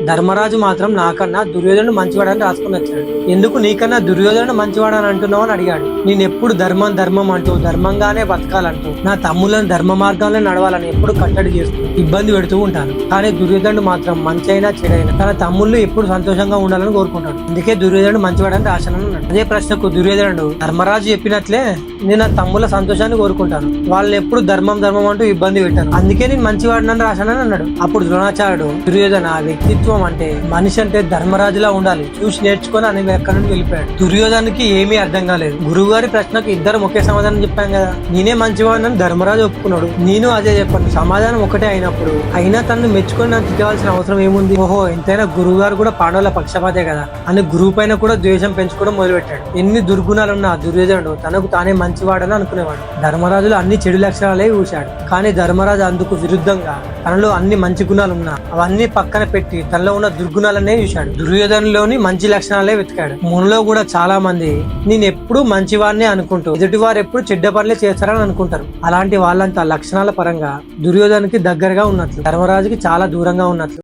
ధర్మరాజు మాత్రం నాకన్నా దుర్యోధనుడు మంచివాడని రాసుకుని వచ్చాడు. ఎందుకు నీకన్నా దుర్యోధనుడు మంచివాడని అంటున్నావు అని అడిగాడు. నేను ఎప్పుడు ధర్మం ధర్మం అంటూ ధర్మంగానే బతకాలంటూ నా తమ్ములను ధర్మ మార్గంలో నడవాలని ఎప్పుడు కట్టడి చేస్తూ ఇబ్బంది పెడుతూ ఉంటాను. కానీ దుర్యోధనుడు మాత్రం మంచి అయినా చెడైనా తన తమ్ముళ్ళు ఎప్పుడు సంతోషంగా ఉండాలని కోరుకుంటాడు. అందుకే దుర్యోధనుడు మంచివాడని రాశానని అన్నాడు. అదే ప్రశ్నకు దుర్యోధనుడు ధర్మరాజు చెప్పినట్లే నేను నా తమ్ముల సంతోషాన్ని కోరుకుంటాను, వాళ్ళని ఎప్పుడు ధర్మం ధర్మం అంటూ ఇబ్బంది పెట్టాను, అందుకే నేను మంచివాడినని రాశానని అన్నాడు. అప్పుడు ద్రోణాచార్యుడు దుర్యోధన వ్యక్తిత్వం అంటే మనిషి అంటే ధర్మరాజులా ఉండాలి, చూసి నేర్చుకొని అని ఎక్కడి నుండి వెళ్ళిపోయాడు. దుర్యోధనకి ఏమీ అర్థం కాలేదు. గురువు గారి ప్రశ్నకు ఇద్దరు ఒకే సమాధానం చెప్పాం కదా, నేనే మంచివాడినని ధర్మరాజు ఒప్పుకున్నాడు, నేను అదే చెప్పాను. సమాధానం ఒకటే అయినప్పుడు అయినా తనను మెచ్చుకొని నన్ను తిట్టవలసిన అవసరం ఏముంది? ఓహో ఎంతైనా గురువు గారు కూడా పాండవుల పక్షపాతే కదా అని గురువు పైన కూడా ద్వేషం పెంచుకోవడం మొదలుపెట్టాడు. ఎన్ని దుర్గుణాలున్న దుర్యోధనుడు తనకు తానే మంచివాడని అనుకునేవాడు. ధర్మరాజులో అన్ని చెడు లక్షణాలే చూశాడు. కానీ ధర్మరాజు అందుకు విరుద్ధంగా తనలో అన్ని మంచి గుణాలు ఉన్నా అవన్నీ పక్కన పెట్టి తనలో ఉన్న దుర్గుణాలనే చూశాడు. దుర్యోధనలోని మంచి లక్షణాలే వెతికాడు. మనలో కూడా చాలా మంది నేను ఎప్పుడు మంచివాడినే అనుకుంటూ ఎదుటి వారు ఎప్పుడు చెడ్డ పనులే చేస్తారని అనుకుంటారు. అలాంటి వాళ్ళంతా లక్షణాల పరంగా దుర్యోధనకి దగ్గరగా ఉన్నట్లు, ధర్మరాజుకి చాలా దూరంగా ఉన్నట్లు.